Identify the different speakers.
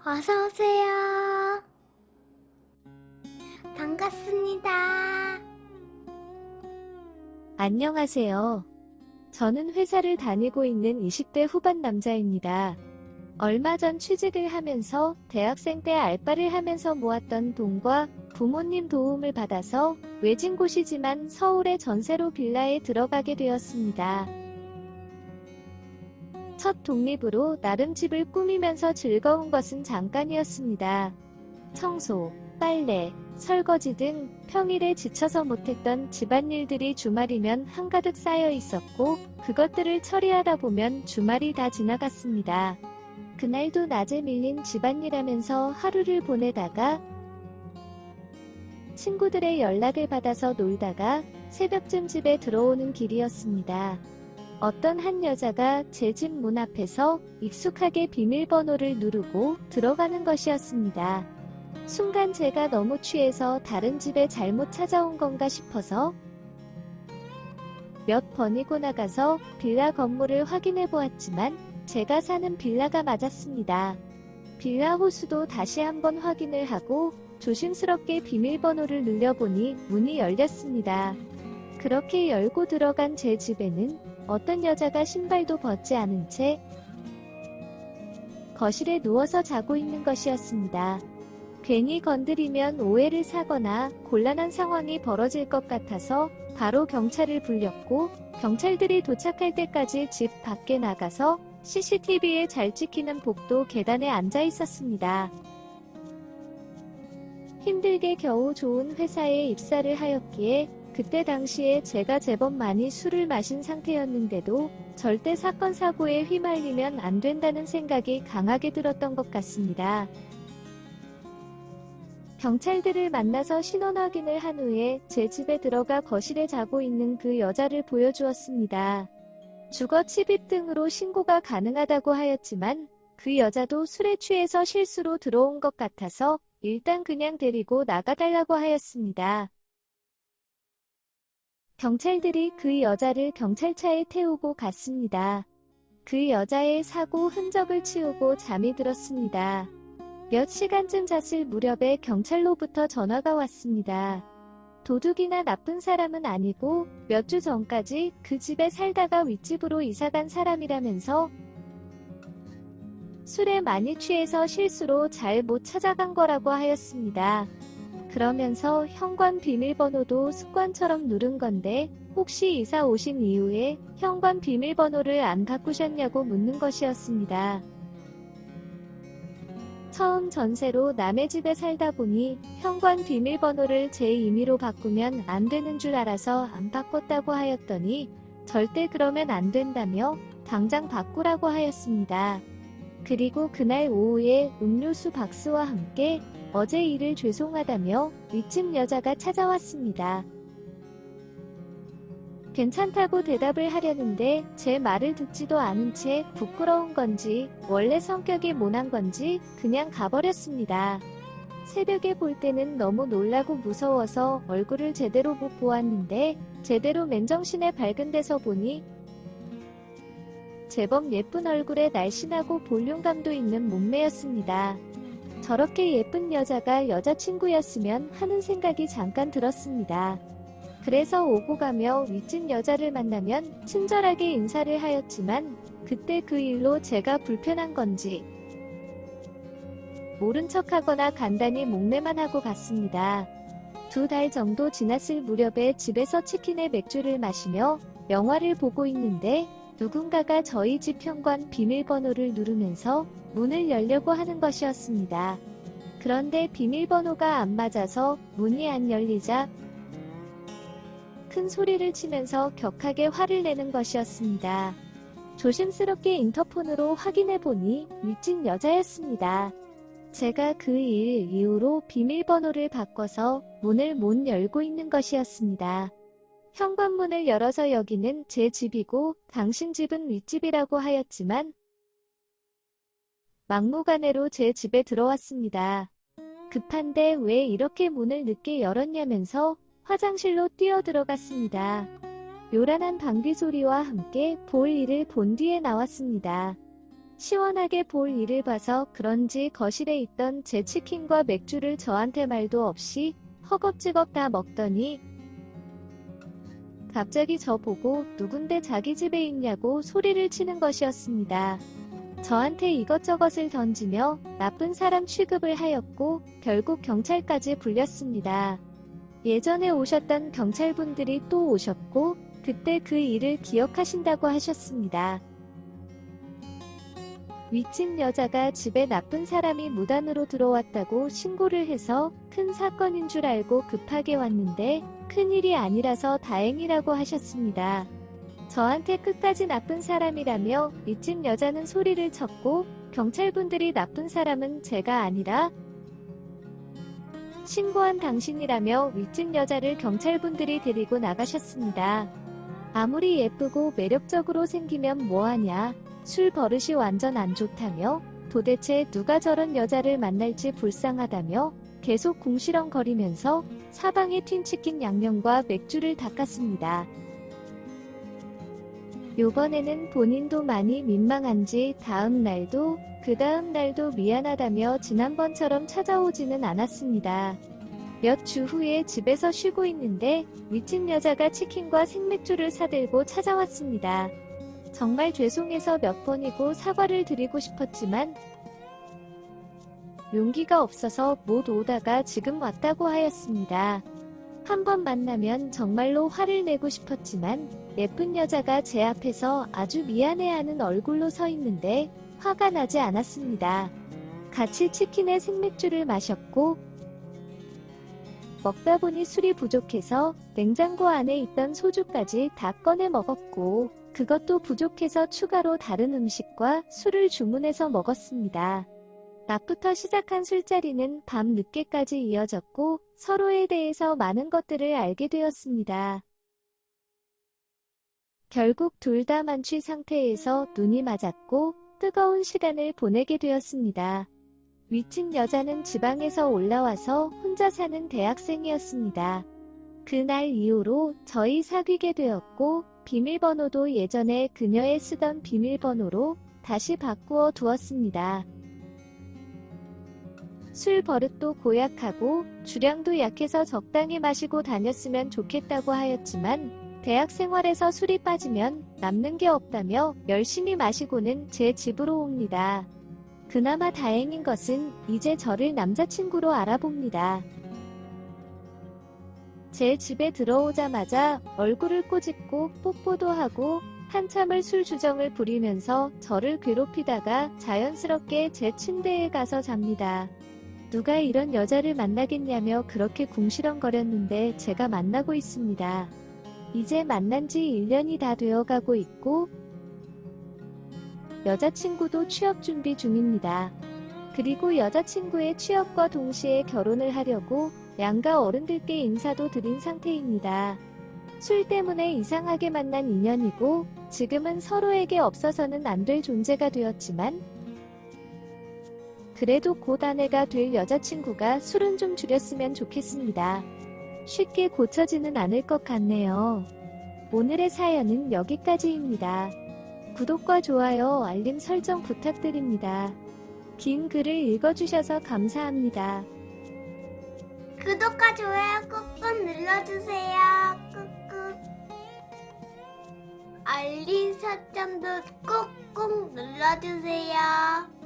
Speaker 1: 어서오세요. 반갑습니다.
Speaker 2: 안녕하세요. 저는 회사를 다니고 있는 20대 후반 남자입니다. 얼마 전 취직을 하면서 대학생 때 알바를 하면서 모았던 돈과 부모님 도움을 받아서 외진 곳이지만 서울의 전세로 빌라에 들어가게 되었습니다. 첫 독립으로 나름 집을 꾸미면서 즐거운 것은 잠깐이었습니다. 청소, 빨래, 설거지 등 평일에 지쳐서 못했던 집안일들이 주말이면 한가득 쌓여 있었고 그것들을 처리하다 보면 주말이 다 지나갔습니다. 그날도 낮에 밀린 집안일하면서 하루를 보내다가 친구들의 연락을 받아서 놀다가 새벽쯤 집에 들어오는 길이었습니다. 어떤 한 여자가 제 집 문 앞에서 익숙하게 비밀번호를 누르고 들어가는 것이었습니다. 순간 제가 너무 취해서 다른 집에 잘못 찾아온 건가 싶어서 몇 번이고 나가서 빌라 건물을 확인해 보았지만 제가 사는 빌라가 맞았습니다. 빌라 호수도 다시 한번 확인을 하고 조심스럽게 비밀번호를 눌러보니 문이 열렸습니다. 그렇게 열고 들어간 제 집에는 어떤 여자가 신발도 벗지 않은 채 거실에 누워서 자고 있는 것이었습니다. 괜히 건드리면 오해를 사거나 곤란한 상황이 벌어질 것 같아서 바로 경찰을 불렀고 경찰들이 도착할 때까지 집 밖에 나가서 CCTV에 잘 찍히는 복도 계단에 앉아 있었습니다. 힘들게 겨우 좋은 회사에 입사를 하였기에 그때 당시에 제가 제법 많이 술을 마신 상태였는데도 절대 사건 사고에 휘말리면 안 된다는 생각이 강하게 들었던 것 같습니다. 경찰들을 만나서 신원 확인을 한 후에 제 집에 들어가 거실에 자고 있는 그 여자를 보여주었습니다. 주거 침입 등으로 신고가 가능하다고 하였지만 그 여자도 술에 취해서 실수로 들어온 것 같아서 일단 그냥 데리고 나가달라고 하였습니다. 경찰들이 그 여자를 경찰차에 태우고 갔습니다. 그 여자의 사고 흔적을 치우고 잠이 들었습니다. 몇 시간쯤 잤을 무렵에 경찰로부터 전화가 왔습니다. 도둑이나 나쁜 사람은 아니고 몇 주 전까지 그 집에 살다가 윗집으로 이사간 사람이라면서 술에 많이 취해서 실수로 잘 못 찾아간 거라고 하였습니다. 그러면서 현관 비밀번호도 습관처럼 누른 건데 혹시 이사 오신 이후에 현관 비밀번호를 안 바꾸셨냐고 묻는 것이었습니다. 처음 전세로 남의 집에 살다 보니 현관 비밀번호를 제 임의로 바꾸면 안 되는 줄 알아서 안 바꿨다고 하였더니 절대 그러면 안 된다며 당장 바꾸라고 하였습니다. 그리고 그날 오후에 음료수 박스와 함께 어제 일을 죄송하다며 윗집 여자가 찾아왔습니다. 괜찮다고 대답을 하려는데 제 말을 듣지도 않은 채 부끄러운 건지 원래 성격이 모난 건지 그냥 가버렸습니다. 새벽에 볼 때는 너무 놀라고 무서워서 얼굴을 제대로 못 보았는데 제대로 맨정신에 밝은 데서 보니 제법 예쁜 얼굴에 날씬하고 볼륨감도 있는 몸매였습니다. 저렇게 예쁜 여자가 여자친구였으면 하는 생각이 잠깐 들었습니다. 그래서 오고 가며 윗집 여자를 만나면 친절하게 인사를 하였지만 그때 그 일로 제가 불편한 건지 모른 척하거나 간단히 목례만 하고 갔습니다. 2달 정도 지났을 무렵에 집에서 치킨에 맥주를 마시며 영화를 보고 있는데 누군가가 저희 집 현관 비밀번호를 누르면서 문을 열려고 하는 것이었습니다. 그런데 비밀번호가 안 맞아서 문이 안 열리자 큰 소리를 치면서 격하게 화를 내는 것이었습니다. 조심스럽게 인터폰으로 확인해보니 윗집 여자였습니다. 제가 그 일 이후로 비밀번호를 바꿔서 문을 못 열고 있는 것이었습니다. 현관문을 열어서 여기는 제 집이고 당신 집은 윗집이라고 하였지만 막무가내로 제 집에 들어왔습니다. 급한데 왜 이렇게 문을 늦게 열었냐면서 화장실로 뛰어들어갔습니다. 요란한 방귀 소리와 함께 볼 일을 본 뒤에 나왔습니다. 시원하게 볼 일을 봐서 그런지 거실에 있던 제 치킨과 맥주를 저한테 말도 없이 허겁지겁 다 먹더니 갑자기 저보고 누군데 자기 집에 있냐고 소리를 치는 것이었습니다. 저한테 이것저것을 던지며 나쁜 사람 취급을 하였고 결국 경찰까지 불렸습니다. 예전에 오셨던 경찰분들이 또 오셨고 그때 그 일을 기억하신다고 하셨습니다. 윗집 여자가 집에 나쁜 사람이 무단으로 들어왔다고 신고를 해서 큰 사건인 줄 알고 급하게 왔는데 큰일이 아니라서 다행이라고 하셨습니다. 저한테 끝까지 나쁜 사람이라며 윗집 여자는 소리를 쳤고 경찰분들이 나쁜 사람은 제가 아니라 신고한 당신이라며 윗집 여자를 경찰분들이 데리고 나가셨습니다. 아무리 예쁘고 매력적으로 생기면 뭐하냐. 술 버릇이 완전 안 좋다며 도대체 누가 저런 여자를 만날지 불쌍하다며 계속 궁시렁거리면서 사방에 튄 치킨 양념과 맥주를 닦았습니다. 요번에는 본인도 많이 민망한지 다음 날도 그 다음 날도 미안하다며 지난번처럼 찾아오지는 않았습니다. 몇 주 후에 집에서 쉬고 있는데 윗집 여자가 치킨과 생맥주를 사들고 찾아왔습니다. 정말 죄송해서 몇 번이고 사과를 드리고 싶었지만 용기가 없어서 못 오다가 지금 왔다고 하였습니다. 한 번 만나면 정말로 화를 내고 싶었지만 예쁜 여자가 제 앞에서 아주 미안해하는 얼굴로 서 있는데 화가 나지 않았습니다. 같이 치킨에 생맥주를 마셨고 먹다 보니 술이 부족해서 냉장고 안에 있던 소주까지 다 꺼내 먹었고 그것도 부족해서 추가로 다른 음식과 술을 주문해서 먹었습니다. 낮부터 시작한 술자리는 밤 늦게까지 이어졌고 서로에 대해서 많은 것들을 알게 되었습니다. 결국 둘 다 만취 상태에서 눈이 맞았고 뜨거운 시간을 보내게 되었습니다. 윗집 여자는 지방에서 올라와서 혼자 사는 대학생이었습니다. 그날 이후로 저희 사귀게 되었고 비밀번호도 예전에 그녀의 쓰던 비밀번호로 다시 바꾸어 두었습니다. 술 버릇도 고약하고 주량도 약해서 적당히 마시고 다녔으면 좋겠다고 하였지만 대학 생활에서 술이 빠지면 남는 게 없다며 열심히 마시고는 제 집으로 옵니다. 그나마 다행인 것은 이제 저를 남자친구로 알아봅니다. 제 집에 들어오자마자 얼굴을 꼬집고 뽀뽀도 하고 한참을 술 주정을 부리면서 저를 괴롭히다가 자연스럽게 제 침대에 가서 잡니다. 누가 이런 여자를 만나겠냐며 그렇게 궁시렁거렸는데 제가 만나고 있습니다. 이제 만난 지 1년이 다 되어가고 있고 여자친구도 취업 준비 중입니다. 그리고 여자친구의 취업과 동시에 결혼을 하려고 양가 어른들께 인사도 드린 상태입니다. 술 때문에 이상하게 만난 인연이고 지금은 서로에게 없어서는 안 될 존재가 되었지만 그래도 곧 아내가 될 여자친구가 술은 좀 줄였으면 좋겠습니다. 쉽게 고쳐지는 않을 것 같네요. 오늘의 사연은 여기까지입니다. 구독과 좋아요, 알림 설정 부탁드립니다. 긴 글을 읽어주셔서 감사합니다.
Speaker 1: 구독과 좋아요 꾹꾹 눌러주세요. 꾹꾹. 알림 설정도 꾹꾹 눌러주세요.